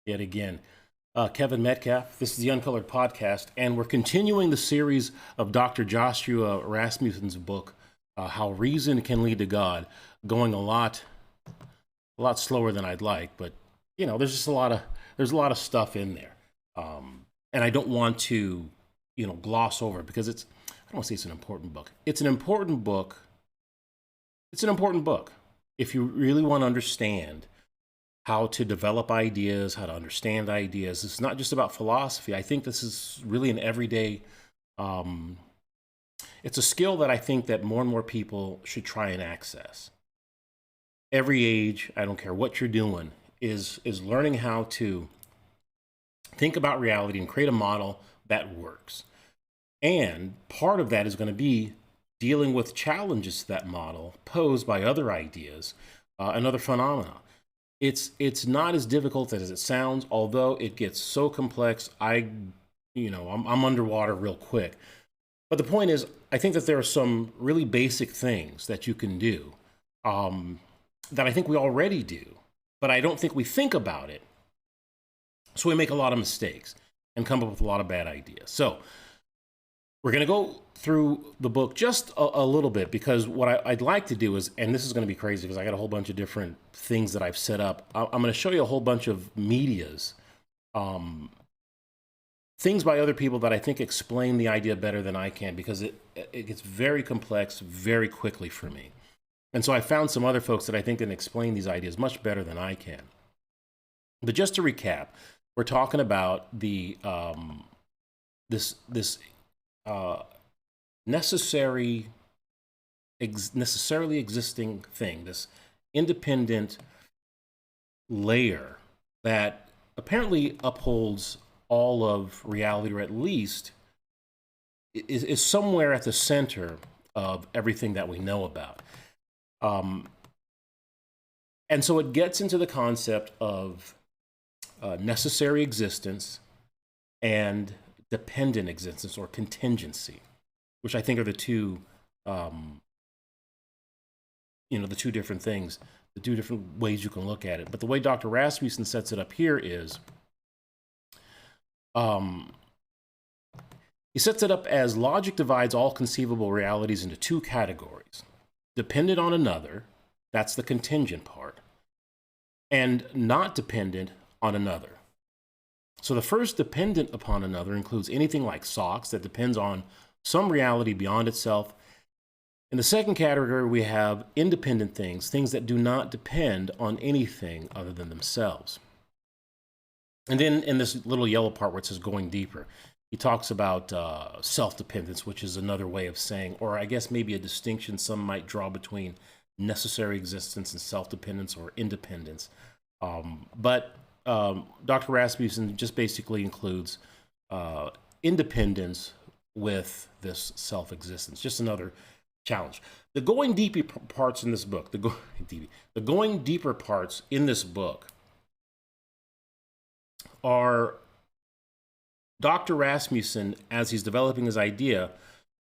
Yet again. Kevin Metcalf, this is the Uncolored Podcast, and we're continuing the series of Dr. Joshua Rasmussen's book, How Reason Can Lead to God, going a lot slower than I'd like, but there's just there's a lot of stuff in there, and I don't want to gloss over it because I don't want to say it's an important book. It's an important book. It's an important book if you really want to understand how to develop ideas, how to understand ideas. It's not just about philosophy. I think this is really an everyday, it's a skill that I think that more and more people should try and access. Every age, I don't care what you're doing, is learning how to think about reality and create a model that works. And part of that is going to be dealing with challenges to that model posed by other ideas and other phenomena. It's not as difficult as it sounds, although it gets so complex. I'm underwater real quick. But the point is, I think that there are some really basic things that you can do that I think we already do, but I don't think we think about it. So we make a lot of mistakes and come up with a lot of bad ideas. So we're going to go through the book just a little bit, because what I'd like to do is, and this is going to be crazy because I got a whole bunch of different things that I've set up. I'm going to show you a whole bunch of medias, things by other people that I think explain the idea better than I can, because it gets very complex very quickly for me. And so I found some other folks that I think can explain these ideas much better than I can. But just to recap, we're talking about the necessarily existing thing, this independent layer that apparently upholds all of reality, or at least is somewhere at the center of everything that we know about. And so it gets into the concept of necessary existence and dependent existence, or contingency, which I think are the two, the two different things, the two different ways you can look at it. But the way Dr. Rasmussen sets it up here is, he sets it up as logic divides all conceivable realities into two categories: dependent on another, that's the contingent part, and not dependent on another. So the first, dependent upon another, includes anything like socks that depends on some reality beyond itself. In the second category, we have independent things, things that do not depend on anything other than themselves. And then in this little yellow part where it says going deeper, he talks about self-dependence, which is another way of saying, or I guess maybe a distinction some might draw between necessary existence and self-dependence, or independence. But Dr. Rasmussen just basically includes independence with this self-existence. Just another challenge. The going deeper parts in this book, the going deeper parts in this book are Dr. Rasmussen, as he's developing his idea,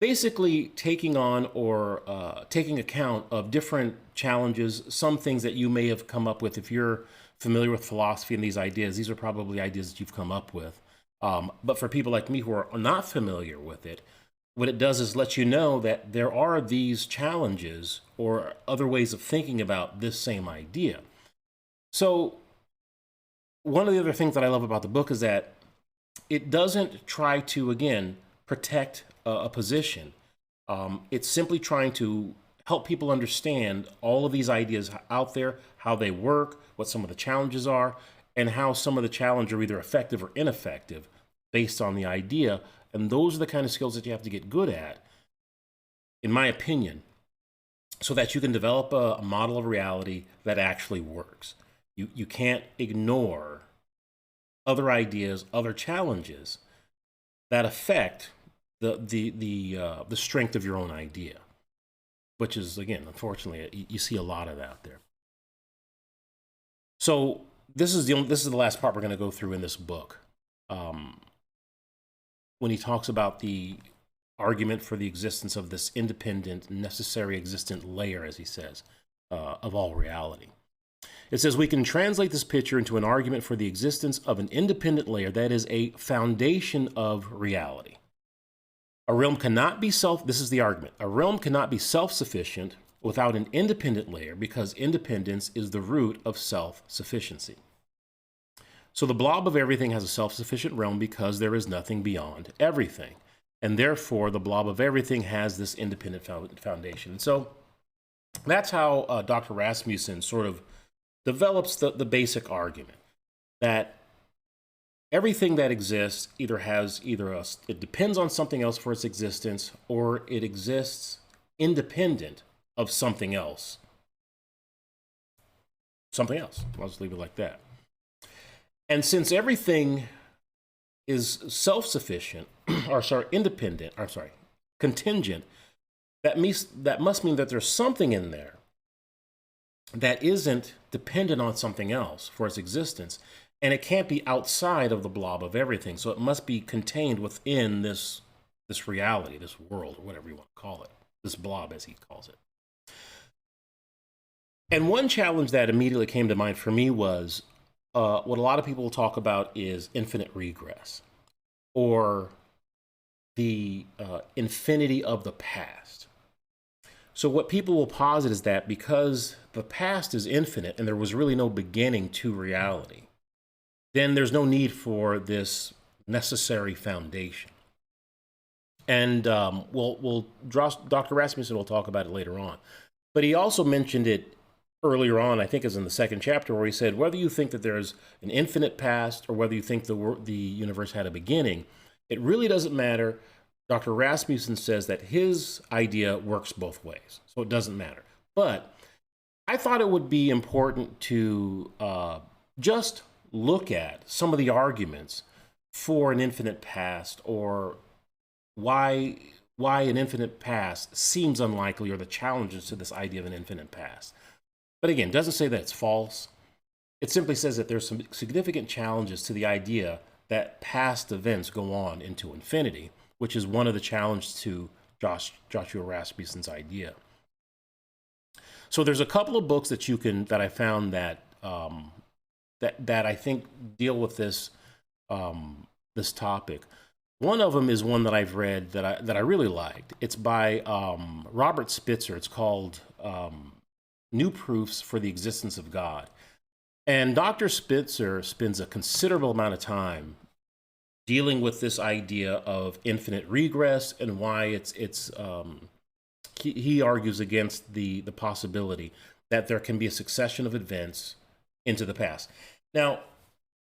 basically taking on or taking account of different challenges, some things that you may have come up with. If you're familiar with philosophy and these ideas, these are probably ideas that you've come up with. But for people like me who are not familiar with it, what it does is let you know that there are these challenges or other ways of thinking about this same idea. So one of the other things that I love about the book is that it doesn't try to, again, protect a position. It's simply trying to help people understand all of these ideas out there, how they work, what some of the challenges are, and how some of the challenges are either effective or ineffective based on the idea. And those are the kind of skills that you have to get good at, in my opinion, so that you can develop a model of reality that actually works. You can't ignore other ideas, other challenges that affect the strength of your own idea, which is, again, unfortunately, you see a lot of that out there. So this is the last part we're going to go through in this book, when he talks about the argument for the existence of this independent, necessary existent layer, as he says, of all reality. It says we can translate this picture into an argument for the existence of an independent layer that is a foundation of reality. A realm cannot be this is the argument, a realm cannot be self-sufficient without an independent layer because independence is the root of self-sufficiency. So the blob of everything has a self-sufficient realm because there is nothing beyond everything. And therefore, the blob of everything has this independent foundation. And so that's how Dr. Rasmussen sort of develops the basic argument that everything that exists it depends on something else for its existence, or it exists independent of something else. Something else. I'll just leave it like that. And since everything is self-sufficient, contingent, that must mean that there's something in there that isn't dependent on something else for its existence, and it can't be outside of the blob of everything. So it must be contained within this reality, this world, or whatever you want to call it, this blob as he calls it. And one challenge that immediately came to mind for me was what a lot of people talk about is infinite regress, or the infinity of the past. So what people will posit is that because the past is infinite and there was really no beginning to reality, then there's no need for this necessary foundation. And Dr. Rasmussen will talk about it later on. But he also mentioned it earlier on, I think is in the second chapter, where he said, whether you think that there's an infinite past or whether you think the universe had a beginning, it really doesn't matter. Dr. Rasmussen says that his idea works both ways, so it doesn't matter. But I thought it would be important to just look at some of the arguments for an infinite past, or why an infinite past seems unlikely, or the challenges to this idea of an infinite past. But again, it doesn't say that it's false. It simply says that there's some significant challenges to the idea that past events go on into infinity, which is one of the challenges to Joshua Rasmussen's idea. So there's a couple of books that I found that that I think deal with this this topic. One of them is one that I've read that I really liked. It's by Robert Spitzer. It's called New Proofs for the Existence of God. And Dr. Spitzer spends a considerable amount of time dealing with this idea of infinite regress and why he argues against the possibility that there can be a succession of events into the past. Now,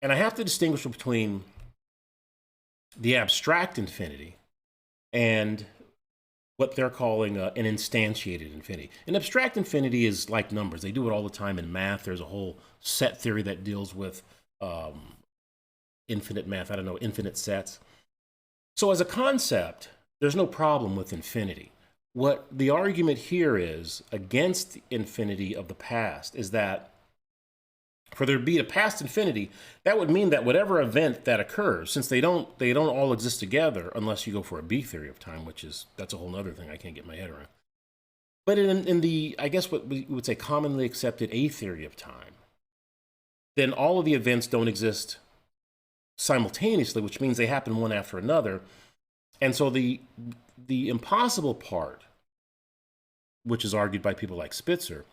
and I have to distinguish between the abstract infinity and what they're calling an instantiated infinity. An abstract infinity is like numbers. They do it all the time in math. There's a whole set theory that deals with infinite math. Infinite sets. So as a concept, there's no problem with infinity. What the argument here is against the infinity of the past is that for there to be a past infinity, that would mean that whatever event that occurs, since they don't all exist together unless you go for a B theory of time, that's a whole other thing I can't get my head around. But in the, I guess what we would say commonly accepted A theory of time, then all of the events don't exist simultaneously, which means they happen one after another. And so the impossible part, which is argued by people like Spitzer,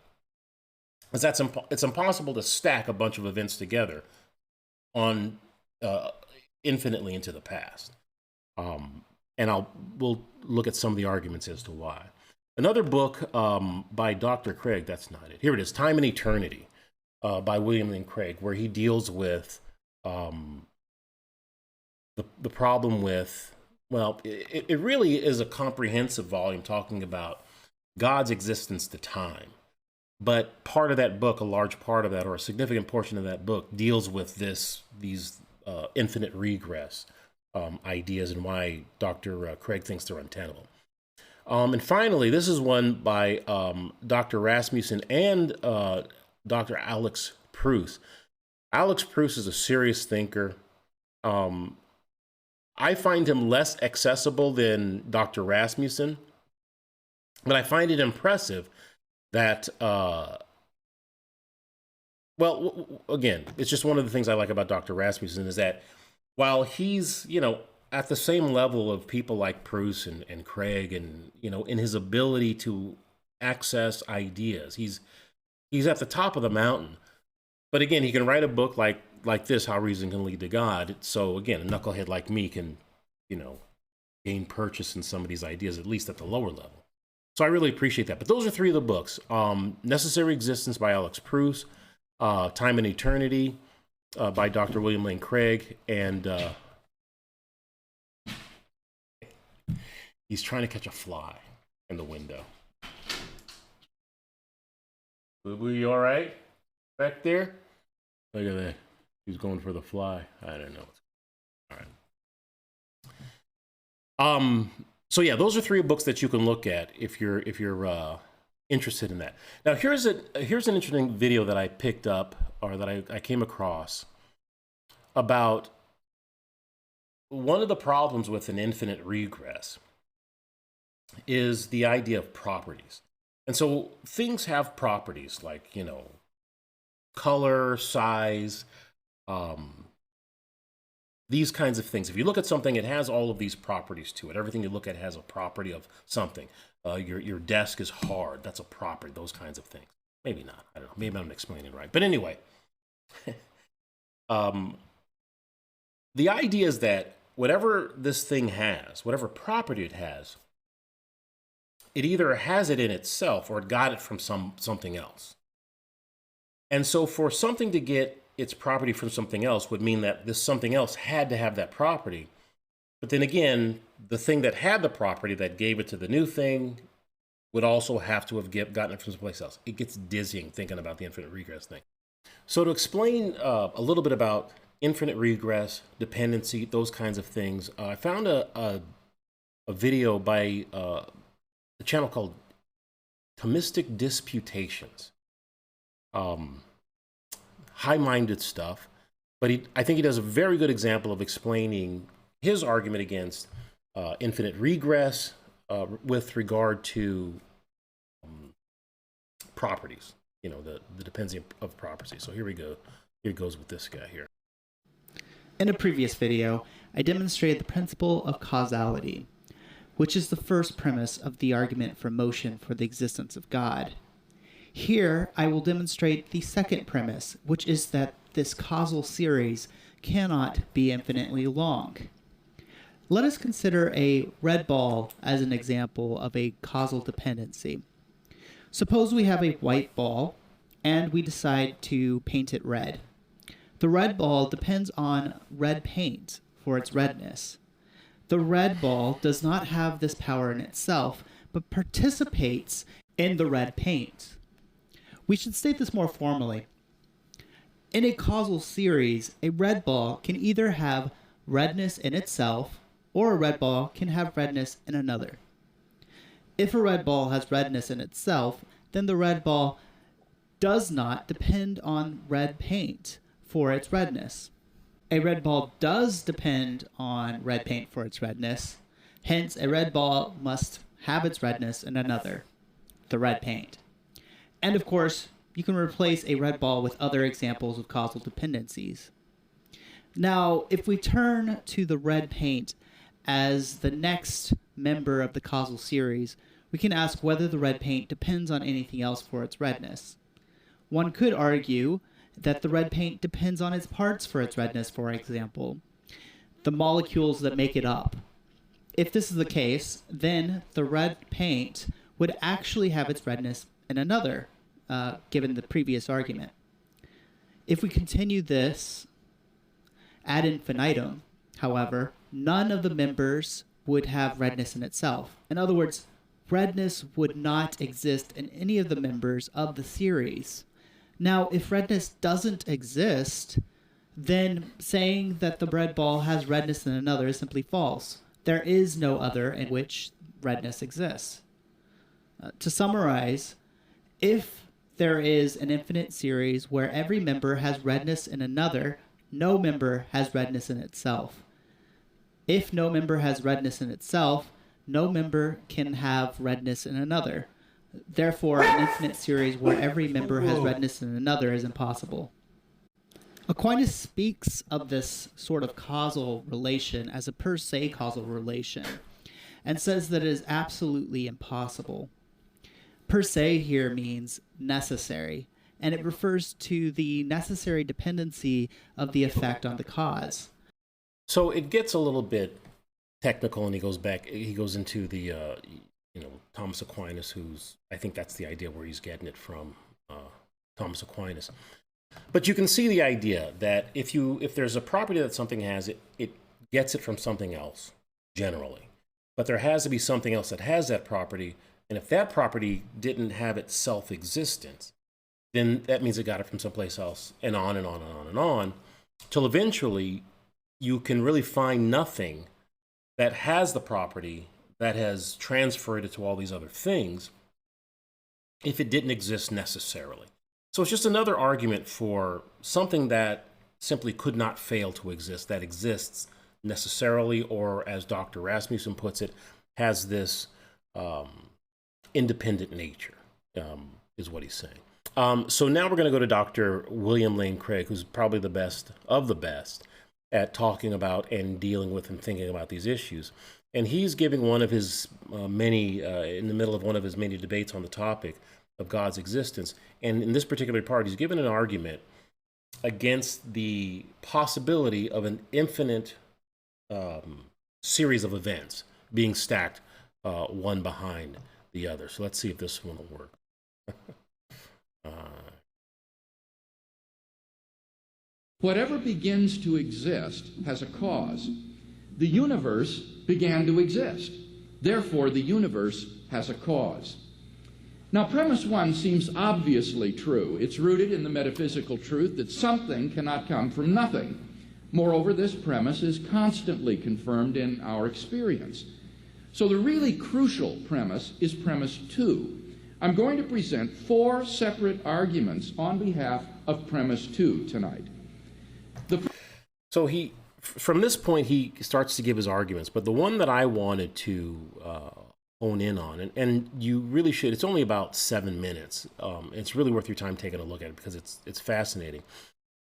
is that it's impossible to stack a bunch of events together on infinitely into the past. And we'll look at some of the arguments as to why. Another book by Dr. Craig, that's not it. Here it is, Time and Eternity by William Lane Craig, where he deals with the problem with, well, it really is a comprehensive volume talking about God's existence to time. But part of that book, a large part of that, or a significant portion of that book, deals with these infinite regress ideas and why Dr. Craig thinks they're untenable. And finally, this is one by Dr. Rasmussen and Dr. Alex Proust. Alex Proust is a serious thinker. I find him less accessible than Dr. Rasmussen, but I find it impressive that Well, again, it's just one of the things I like about Dr. Rasmussen is that while he's, at the same level of people like Proust and Craig and, in his ability to access ideas, he's at the top of the mountain. But again, he can write a book like this, How Reason Can Lead to God. So again, a knucklehead like me can, gain purchase in some of these ideas, at least at the lower level. So I really appreciate that. But those are three of the books. Necessary Existence by Alex Proust, Time and Eternity by Dr. William Lane Craig, and he's trying to catch a fly in the window. Boo Boo, you all right back there? Look at that. He's going for the fly. I don't know. All right. So yeah, those are three books that you can look at if you're interested in that. Now here's an interesting video that I picked up, or that I came across, about one of the problems with an infinite regress is the idea of properties. And so things have properties like, color, size, these kinds of things. If you look at something, it has all of these properties to it. Everything you look at has a property of something. Your desk is hard. That's a property, those kinds of things. Maybe not. I don't know. Maybe I'm explaining it right. But anyway, the idea is that whatever this thing has, whatever property it has, it either has it in itself or it got it from something else. And so for something to get its property from something else would mean that this something else had to have that property. But then again, the thing that had the property that gave it to the new thing would also have to have gotten it from someplace else. It gets dizzying thinking about the infinite regress thing. So to explain a little bit about infinite regress, dependency, those kinds of things, I found a video by a channel called Thomistic Disputations. High-minded stuff, but I think he does a very good example of explaining his argument against infinite regress with regard to properties, the dependency of properties. So here we go. Here goes with this guy here. In a previous video, I demonstrated the principle of causality, which is the first premise of the argument for motion for the existence of God. Here, I will demonstrate the second premise, which is that this causal series cannot be infinitely long. Let us consider a red ball as an example of a causal dependency. Suppose we have a white ball, and we decide to paint it red. The red ball depends on red paint for its redness. The red ball does not have this power in itself, but participates in the red paint. We should state this more formally. In a causal series, a red ball can either have redness in itself, or a red ball can have redness in another. If a red ball has redness in itself, then the red ball does not depend on red paint for its redness. A red ball does depend on red paint for its redness, hence a red ball must have its redness in another, the red paint. And of course, you can replace a red ball with other examples of causal dependencies. Now, if we turn to the red paint as the next member of the causal series, we can ask whether the red paint depends on anything else for its redness. One could argue that the red paint depends on its parts for its redness, for example, the molecules that make it up. If this is the case, then the red paint would actually have its redness in another, given the previous argument. If we continue this ad infinitum, however, none of the members would have redness in itself. In other words, redness would not exist in any of the members of the series. Now, if redness doesn't exist, then saying that the red ball has redness in another is simply false. There is no other in which redness exists. To summarize, if there is an infinite series where every member has redness in another, no member has redness in itself. If no member has redness in itself, no member can have redness in another. Therefore, an infinite series where every member has redness in another is impossible. Aquinas speaks of this sort of causal relation as a per se causal relation, and says that it is absolutely impossible. Per se here means necessary, and it refers to the necessary dependency of the effect on the cause. So it gets a little bit technical, and he goes into the, Thomas Aquinas, I think that's the idea where he's getting it from, Thomas Aquinas. But you can see the idea that if there's a property that something has, it gets it from something else, generally. But there has to be something else that has that property, and if that property didn't have its self-existence, then that means it got it from someplace else, and on and on and on and on, till eventually you can really find nothing that has the property that has transferred it to all these other things if it didn't exist necessarily. So it's just another argument for something that simply could not fail to exist, that exists necessarily, or as Dr. Rasmussen puts it, has this independent nature, is what he's saying. So now we're going to go to Dr. William Lane Craig, who's probably the best of the best at talking about and dealing with and thinking about these issues. And he's giving one of his in the middle of one of his many debates on the topic of God's existence. And in this particular part, he's given an argument against the possibility of an infinite series of events being stacked one behind the other. So let's see if this one will work. Whatever begins to exist has a cause. The universe began to exist. Therefore, the universe has a cause. Now, premise one seems obviously true. It's rooted in the metaphysical truth that something cannot come from nothing. Moreover, this premise is constantly confirmed in our experience. So the really crucial premise is premise two. I'm going to present 4 separate arguments on behalf of premise 2 tonight. So from this point, he starts to give his arguments, but the one that I wanted to hone in on, and you really should, it's only about 7 minutes. It's really worth your time taking a look at it because it's fascinating.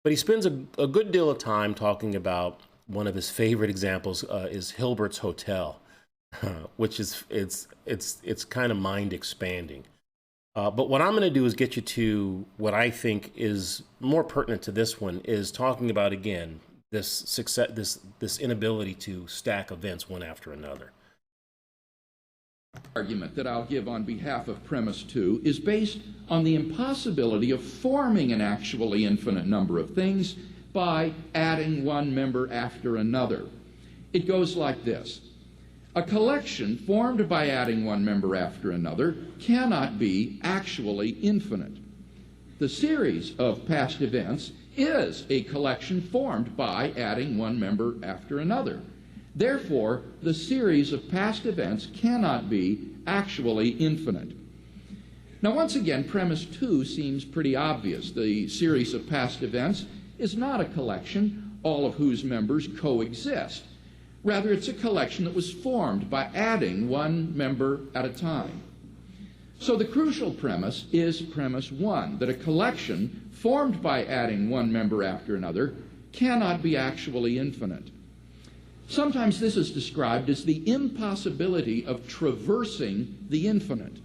But he spends a good deal of time talking about one of his favorite examples is Hilbert's Hotel, which is it's kind of mind expanding. But what I'm going to do is get you to what I think is more pertinent to this one, is talking about, again, this inability to stack events one after another. Argument that I'll give on behalf of premise 2 is based on the impossibility of forming an actually infinite number of things by adding one member after another. It goes like this. A collection formed by adding one member after another cannot be actually infinite. The series of past events is a collection formed by adding one member after another. Therefore, the series of past events cannot be actually infinite. Now, once again, premise 2 seems pretty obvious. The series of past events is not a collection, all of whose members coexist. Rather, it's a collection that was formed by adding one member at a time. So the crucial premise is premise 1, that a collection formed by adding one member after another cannot be actually infinite. Sometimes this is described as the impossibility of traversing the infinite.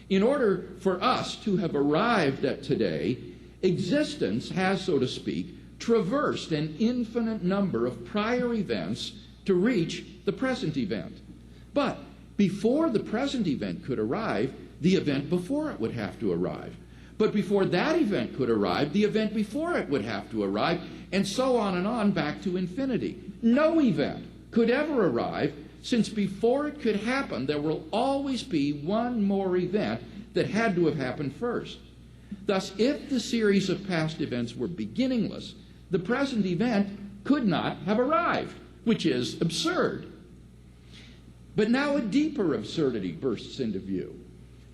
In order for us to have arrived at today, existence has, so to speak, traversed an infinite number of prior events to reach the present event. But before the present event could arrive, the event before it would have to arrive. But before that event could arrive, the event before it would have to arrive, and so on and on back to infinity. No event could ever arrive, since before it could happen, there will always be one more event that had to have happened first. Thus, if the series of past events were beginningless, the present event could not have arrived, which is absurd. But now a deeper absurdity bursts into view.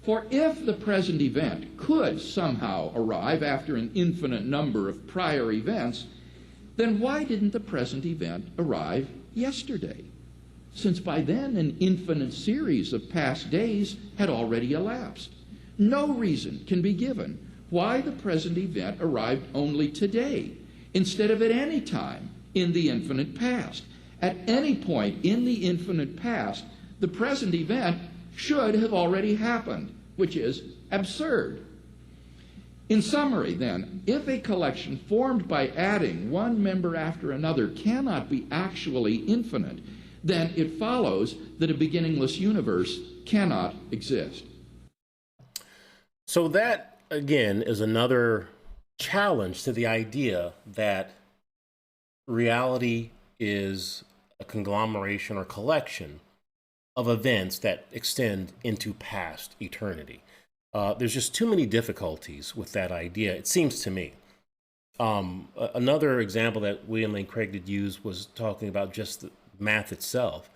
For if the present event could somehow arrive after an infinite number of prior events, then why didn't the present event arrive yesterday? Since by then an infinite series of past days had already elapsed. No reason can be given why the present event arrived only today, instead of at any time in the infinite past. At any point in the infinite past, the present event should have already happened, which is absurd. In summary, then, if a collection formed by adding one member after another cannot be actually infinite, then it follows that a beginningless universe cannot exist. So that, again, is another challenge to the idea that reality is a conglomeration or collection of events that extend into past eternity. There's just too many difficulties with that idea, it seems to me. Another example that William Lane Craig did use was talking about just the math itself.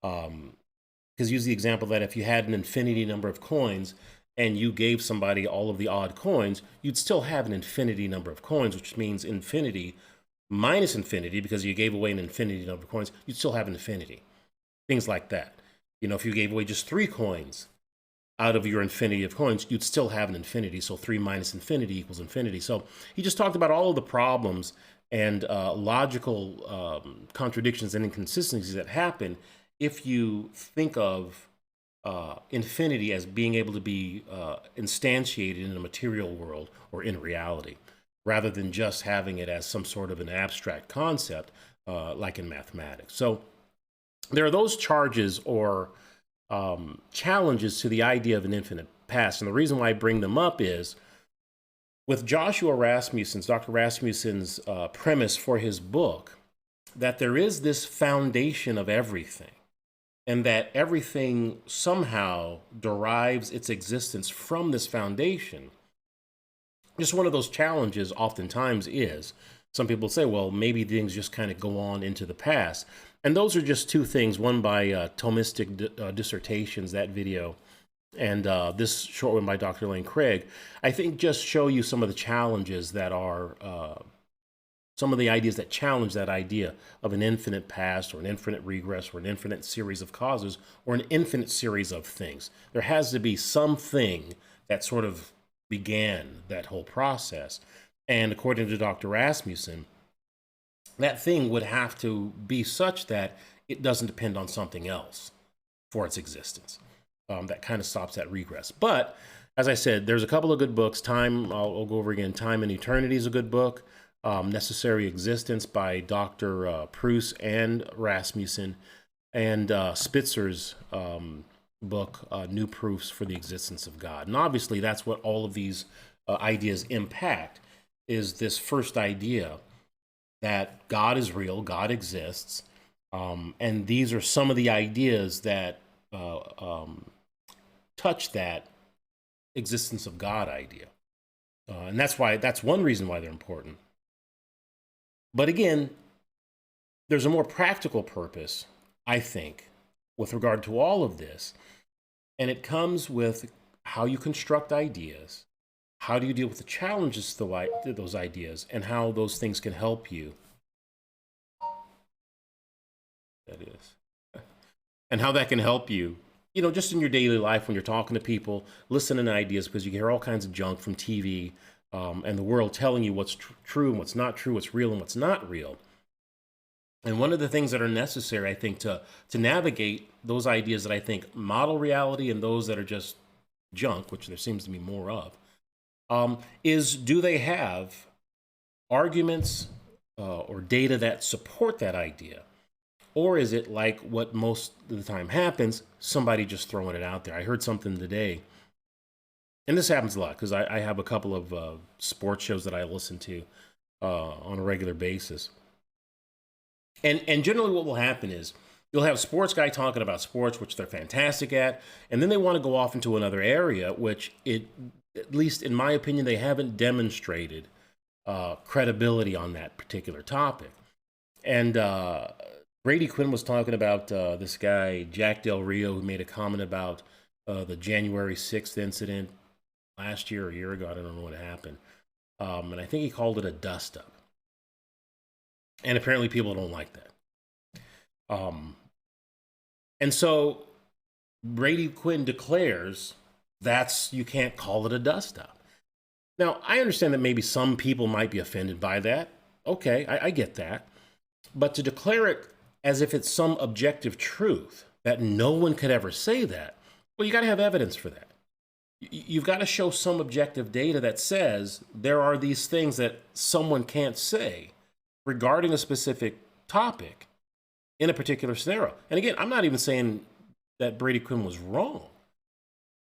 Because use the example that if you had an infinity number of coins and you gave somebody all of the odd coins, you'd still have an infinity number of coins, which means infinity minus infinity, because you gave away an infinity number of coins, you'd still have an infinity. Things like that. You know, if you gave away just 3 coins out of your infinity of coins, you'd still have an infinity. So 3 minus infinity equals infinity. So he just talked about all of the problems and logical contradictions and inconsistencies that happen if you think of infinity as being able to be instantiated in a material world or in reality, rather than just having it as some sort of an abstract concept like in mathematics. So there are those charges or challenges to the idea of an infinite past. And the reason why I bring them up is with Dr. Rasmussen's premise for his book, that there is this foundation of everything, and that everything somehow derives its existence from this foundation. Just one of those challenges oftentimes is, some people say, well, maybe things just kind of go on into the past. And those are just 2 things, one by Thomistic Dissertations, that video, and this short one by Dr. Lane Craig, I think just show you some of the challenges that are, some of the ideas that challenge that idea of an infinite past or an infinite regress or an infinite series of causes or an infinite series of things. There has to be something that sort of began that whole process. And according to Dr. Rasmussen, that thing would have to be such that it doesn't depend on something else for its existence. That kind of stops at regress. But as I said, there's a couple of good books. I'll go over again. Time and Eternity is a good book. Necessary Existence by Dr. Proust and Rasmussen, and Spitzer's book, New Proofs for the Existence of God. And obviously that's what all of these ideas impact, is this first idea that God is real, God exists, and these are some of the ideas that touch that existence of God idea. And that's one reason why they're important. But again, there's a more practical purpose, I think, with regard to all of this. And it comes with how you construct ideas, how do you deal with the challenges to those ideas, and how those things can help you. That is. And how that can help you, just in your daily life when you're talking to people, listening to ideas, because you hear all kinds of junk from TV and the world telling you what's true and what's not true, what's real and what's not real. And one of the things that are necessary, I think, to navigate those ideas that I think model reality and those that are just junk, which there seems to be more of, is, do they have arguments or data that support that idea? Or is it like what most of the time happens, somebody just throwing it out there? I heard something today, and this happens a lot because I have a couple of sports shows that I listen to on a regular basis. And generally what will happen is you'll have a sports guy talking about sports, which they're fantastic at, and then they want to go off into another area, which at least in my opinion, they haven't demonstrated credibility on that particular topic. And Brady Quinn was talking about this guy, Jack Del Rio, who made a comment about the January 6th incident last year or a year ago. I don't know what happened. And I think he called it a dust-up. And apparently people don't like that. And so Brady Quinn declares you can't call it a dust up. Now, I understand that maybe some people might be offended by that. Okay, I get that. But to declare it as if it's some objective truth that no one could ever say that, well, you got to have evidence for that. You've got to show some objective data that says there are these things that someone can't say regarding a specific topic in a particular scenario. And again, I'm not even saying that Brady Quinn was wrong.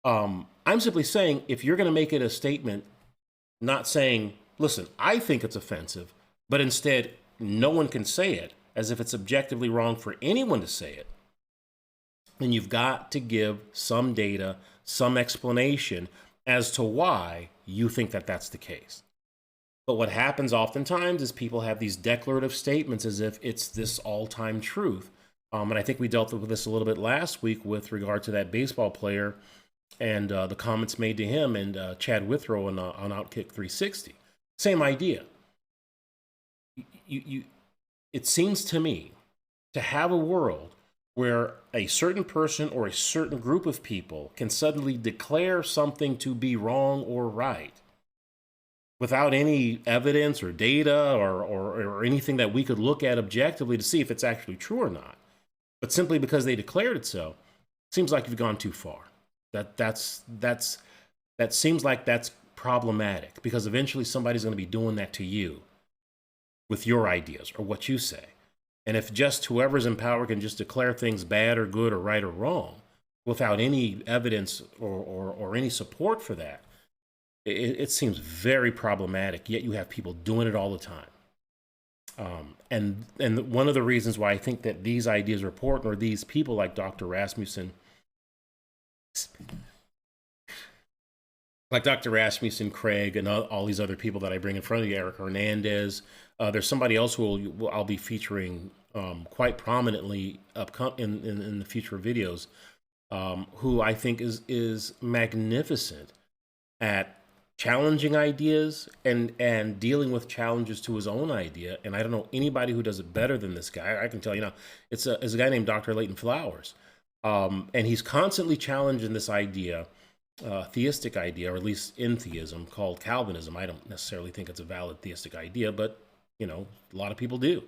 I'm simply saying if you're going to make it a statement, not saying, listen, I think it's offensive, but instead no one can say it, as if it's objectively wrong for anyone to say it, then you've got to give some data, some explanation as to why you think that that's the case. But what happens oftentimes is people have these declarative statements as if it's this all-time truth. And I think we dealt with this a little bit last week with regard to that baseball player and the comments made to him and Chad Withrow on Outkick 360. Same idea. It seems to me to have a world where a certain person or a certain group of people can suddenly declare something to be wrong or right without any evidence or data or anything that we could look at objectively to see if it's actually true or not, but simply because they declared it so, seems like you've gone too far. That seems like that's problematic, because eventually somebody's going to be doing that to you with your ideas or what you say. And if just whoever's in power can just declare things bad or good or right or wrong without any evidence or any support for that, it seems very problematic. Yet you have people doing it all the time. And one of the reasons why I think that these ideas are important, or these people like Dr. Rasmussen, Craig, and all these other people that I bring in front of you, Eric Hernandez. There's somebody else who I'll be featuring quite prominently in the future videos, who I think is magnificent at challenging ideas and dealing with challenges to his own idea. And I don't know anybody who does it better than this guy. I can tell you now, it's a guy named Dr. Leighton Flowers. And he's constantly challenging this idea, theistic idea, or at least in theism, called Calvinism. I don't necessarily think it's a valid theistic idea, but a lot of people do.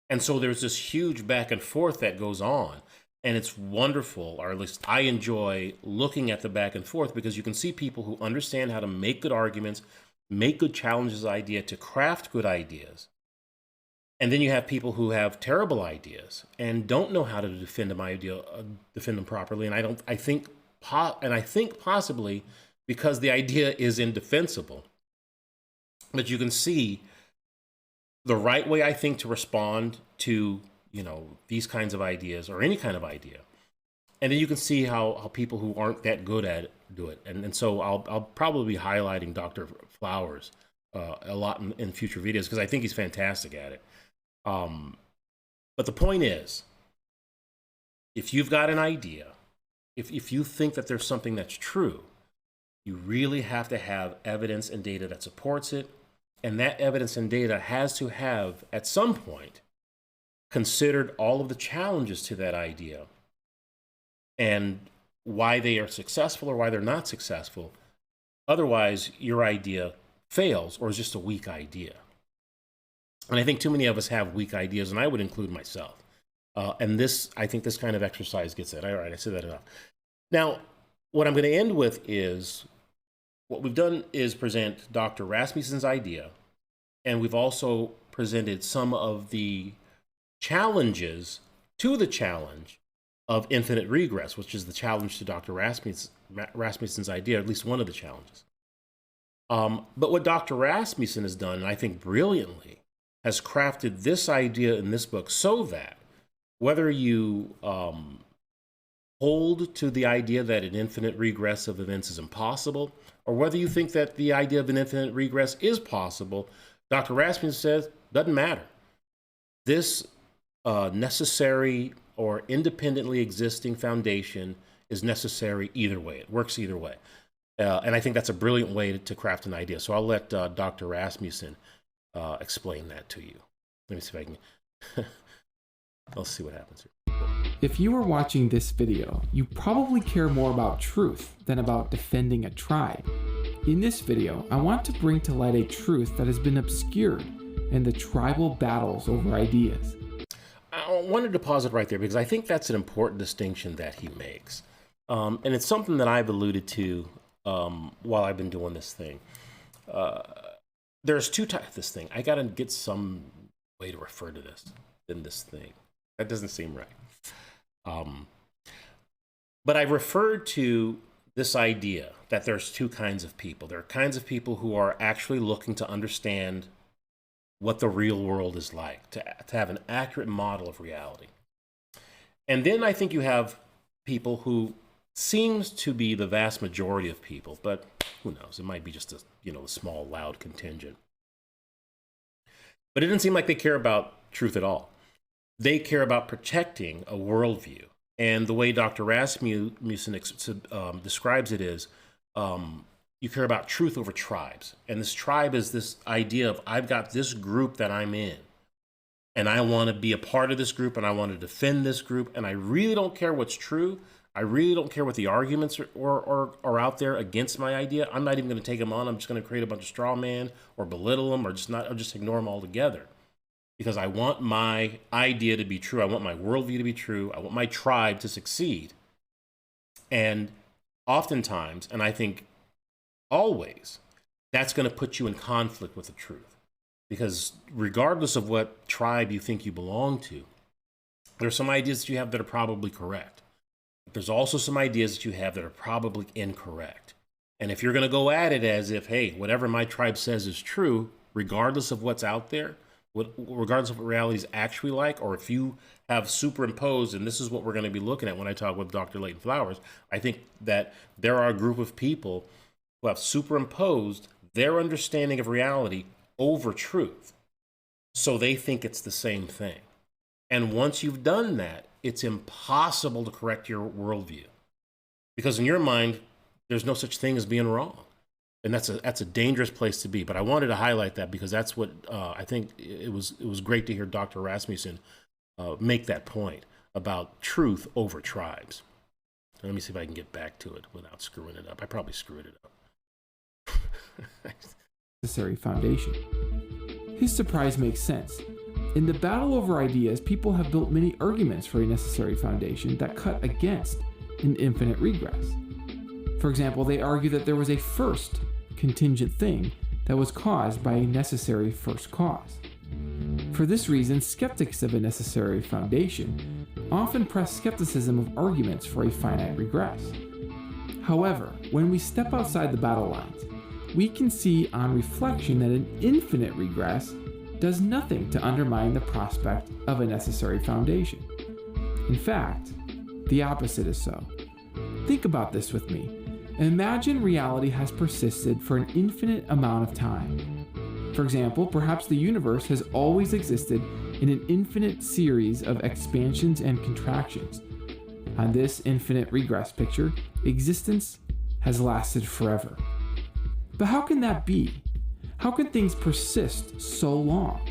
And so there's this huge back and forth that goes on. And it's wonderful, or at least I enjoy looking at the back and forth, because you can see people who understand how to make good arguments, make good challenges idea, to craft good ideas. And then you have people who have terrible ideas and don't know how to defend them properly. And I think possibly because the idea is indefensible. But you can see the right way, I think, to respond to these kinds of ideas, or any kind of idea. And then you can see how people who aren't that good at it do it. And so I'll probably be highlighting Dr. Flowers a lot in future videos, because I think he's fantastic at it. But the point is, if you've got an idea, if you think that there's something that's true, you really have to have evidence and data that supports it. And that evidence and data has to have, at some point, considered all of the challenges to that idea and why they are successful or why they're not successful. Otherwise, your idea fails or is just a weak idea. And I think too many of us have weak ideas, and I would include myself. And I think this kind of exercise gets it. All right, I said that enough. Now, what I'm going to end with is, what we've done is present Dr. Rasmussen's idea, and we've also presented some of the challenges to the challenge of infinite regress, which is the challenge to Dr. Rasmussen's idea, at least one of the challenges. But what Dr. Rasmussen has done, and I think brilliantly, has crafted this idea in this book so that whether you hold to the idea that an infinite regress of events is impossible, or whether you think that the idea of an infinite regress is possible, Dr. Rasmussen says, doesn't matter. This necessary or independently existing foundation is necessary either way. It works either way. And I think that's a brilliant way to craft an idea. So I'll let Dr. Rasmussen explain that to you. Let me see if I can. Let's see what happens here. If you are watching this video, you probably care more about truth than about defending a tribe. In this video, I want to bring to light a truth that has been obscured in the tribal battles over ideas. I wanted to pause it right there because I think that's an important distinction that he makes. And it's something that I've alluded to while I've been doing this thing. There's two types of this thing. I got to get some way to refer to this in this thing. That doesn't seem right. But I referred to this idea that there's two kinds of people. There are kinds of people who are actually looking to understand what the real world is like, to have an accurate model of reality. And then I think you have people who seems to be the vast majority of people, but who knows? It might be just a small, loud contingent. But it didn't seem like they care about truth at all. They care about protecting a worldview. And the way Dr. Rasmussen describes it is, you care about truth over tribes. And this tribe is this idea of, I've got this group that I'm in, and I want to be a part of this group, and I want to defend this group, and I really don't care what's true. I really don't care what the arguments are out there against my idea. I'm not even going to take them on. I'm just going to create a bunch of straw man or belittle them or just ignore them altogether. Because I want my idea to be true. I want my worldview to be true. I want my tribe to succeed. And oftentimes, and I think always, that's going to put you in conflict with the truth. Because regardless of what tribe you think you belong to, there's some ideas that you have that are probably correct. There's also some ideas that you have that are probably incorrect. And if you're going to go at it as if, hey, whatever my tribe says is true, regardless of what's out there, regardless of what reality is actually like, or if you have superimposed, and this is what we're going to be looking at when I talk with Dr. Leighton Flowers, I think that there are a group of people who have superimposed their understanding of reality over truth. So they think it's the same thing. And once you've done that, it's impossible to correct your worldview. Because in your mind, there's no such thing as being wrong. And that's a dangerous place to be. But I wanted to highlight that because that's what I think it was great to hear Dr. Rasmussen make that point about truth over tribes. And let me see if I can get back to it without screwing it up. I probably screwed it up. Necessary foundation. His surprise makes sense. In the battle over ideas, people have built many arguments for a necessary foundation that cut against an infinite regress. For example, they argue that there was a first contingent thing that was caused by a necessary first cause. For this reason, skeptics of a necessary foundation often press skepticism of arguments for a finite regress. However, when we step outside the battle lines, we can see on reflection that an infinite regress does nothing to undermine the prospect of a necessary foundation. In fact, the opposite is so. Think about this with me. Imagine reality has persisted for an infinite amount of time. For example, perhaps the universe has always existed in an infinite series of expansions and contractions. On this infinite regress picture, existence has lasted forever. But how can that be? How can things persist so long?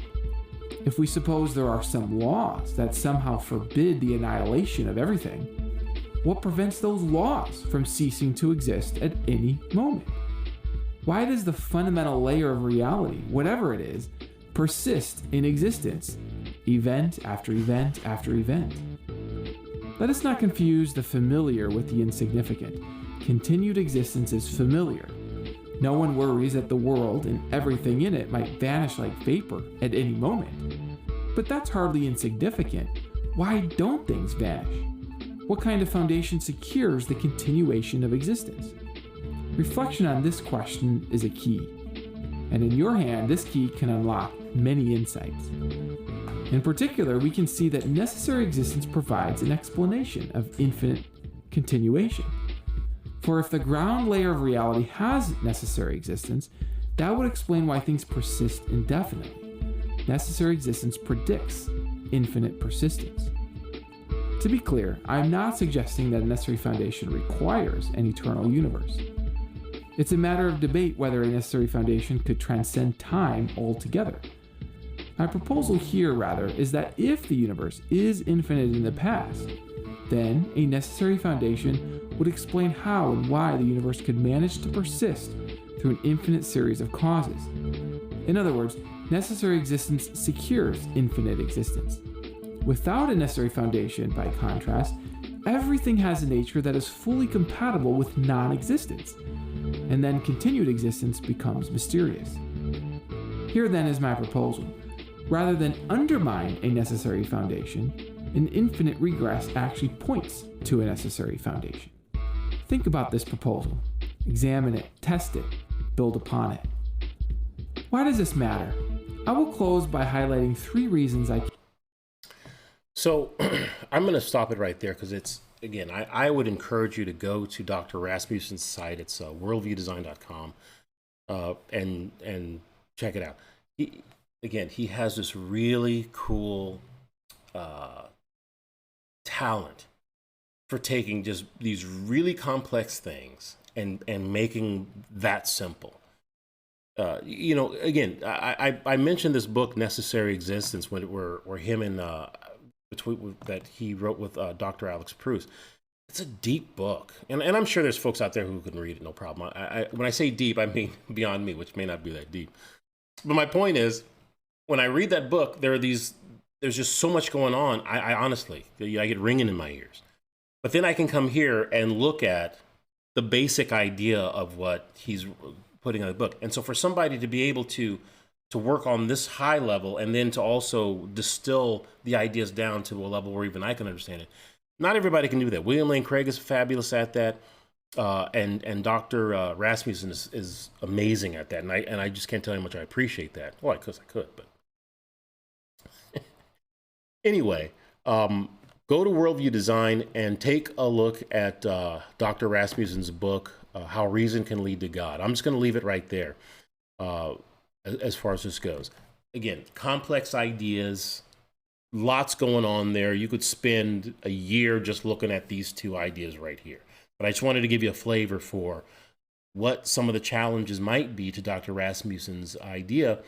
If we suppose there are some laws that somehow forbid the annihilation of everything, what prevents those laws from ceasing to exist at any moment? Why does the fundamental layer of reality, whatever it is, persist in existence, event after event after event? Let us not confuse the familiar with the insignificant. Continued existence is familiar. No one worries that the world and everything in it might vanish like vapor at any moment. But that's hardly insignificant. Why don't things vanish? What kind of foundation secures the continuation of existence? Reflection on this question is a key. And in your hand, this key can unlock many insights. In particular, we can see that necessary existence provides an explanation of infinite continuation. For if the ground layer of reality has necessary existence, that would explain why things persist indefinitely. Necessary existence predicts infinite persistence. To be clear, I'm not suggesting that a necessary foundation requires an eternal universe. It's a matter of debate whether a necessary foundation could transcend time altogether. My proposal here, rather, is that if the universe is infinite in the past, Then, a necessary foundation would explain how and why the universe could manage to persist through an infinite series of causes. In other words, necessary existence secures infinite existence. Without a necessary foundation, by contrast, everything has a nature that is fully compatible with non-existence, and then continued existence becomes mysterious. Here then is my proposal. Rather than undermine a necessary foundation, an infinite regress actually points to a necessary foundation. Think about this proposal. Examine it, test it, build upon it. Why does this matter? I will close by highlighting 3 reasons I... So I'm going to stop it right there because it's, again, I would encourage you to go to Dr. Rasmussen's site. It's worldviewdesign.com and check it out. He has this really cool talent for taking just these really complex things and making that simple. Again, I mentioned this book, Necessary Existence, where him and that he wrote with Dr. Alex Proust. It's a deep book, and I'm sure there's folks out there who can read it, no problem. When I say deep, I mean beyond me, which may not be that deep. But my point is, when I read that book, there's just so much going on. I honestly, I get ringing in my ears. But then I can come here and look at the basic idea of what he's putting on the book. And so for somebody to be able to work on this high level and then to also distill the ideas down to a level where even I can understand it, not everybody can do that. William Lane Craig is fabulous at that. And Dr. Rasmussen is amazing at that. And I just can't tell you how much I appreciate that. Well, I could, but anyway, go to Worldview Design and take a look at Dr. Rasmussen's book, How Reason Can Lead to God. I'm just going to leave it right there as far as this goes. Again, complex ideas, lots going on there. You could spend a year just looking at these 2 ideas right here. But I just wanted to give you a flavor for what some of the challenges might be to Dr. Rasmussen's idea,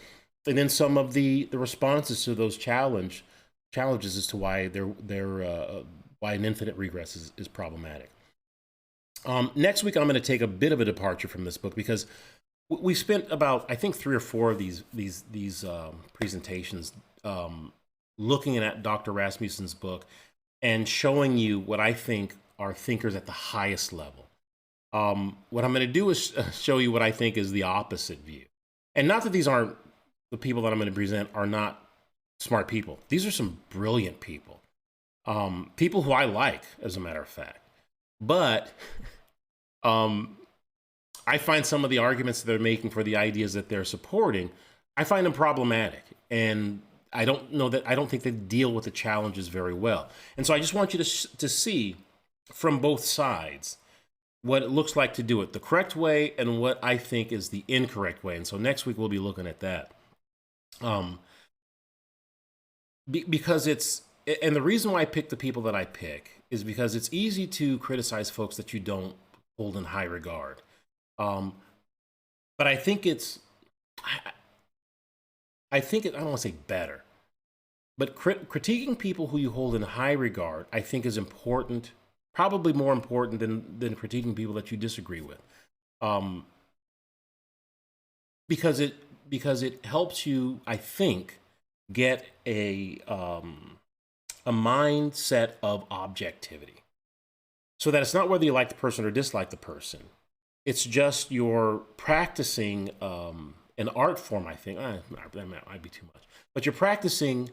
and then some of the responses to those challenges as to why why an infinite regress is problematic. Next week, I'm going to take a bit of a departure from this book because we spent about, I think, 3 or 4 of these presentations looking at Dr. Rasmussen's book and showing you what I think are thinkers at the highest level. What I'm going to do is show you what I think is the opposite view. And not that these aren't, the people that I'm going to present are not smart people. These are some brilliant people. People who I like, as a matter of fact. But I find some of the arguments that they're making for the ideas that they're supporting, I find them problematic. And I don't think they deal with the challenges very well. And so I just want you to see from both sides what it looks like to do it the correct way and what I think is the incorrect way. And so next week we'll be looking at that. Because and the reason why I pick the people that I pick is because it's easy to criticize folks that you don't hold in high regard. But I think I don't want to say better, but critiquing people who you hold in high regard, I think is important, probably more important than critiquing people that you disagree with. Because it helps you, I think, get a mindset of objectivity, so that it's not whether you like the person or dislike the person. It's just you're practicing an art form, I think. That might be too much. But you're practicing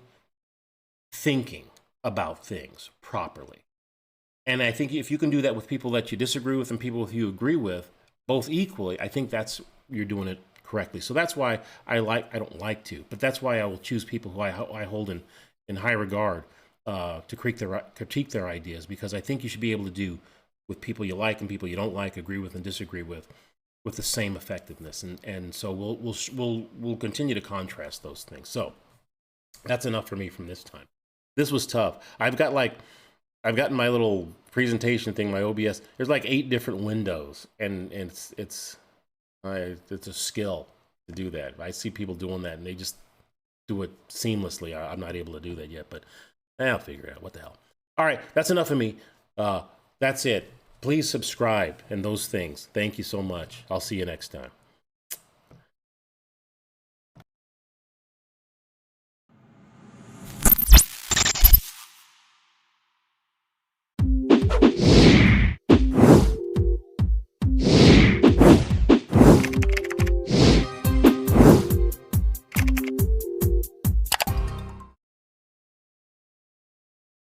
thinking about things properly. And I think if you can do that with people that you disagree with and people who you agree with, both equally, I think you're doing it correctly. So that's why I don't like to, but that's why I will choose people who I hold in high regard to critique their ideas, because I think you should be able to do with people you like and people you don't like, agree with and disagree with the same effectiveness. And so we'll continue to contrast those things. So that's enough for me from this time. This was tough. I've got my little presentation thing, my OBS. There's like 8 different windows, and it's a skill to do that. I see people doing that, and they just do it seamlessly. I'm not able to do that yet, but I'll figure it out. What the hell? All right, that's enough of me. That's it. Please subscribe and those things. Thank you so much. I'll see you next time.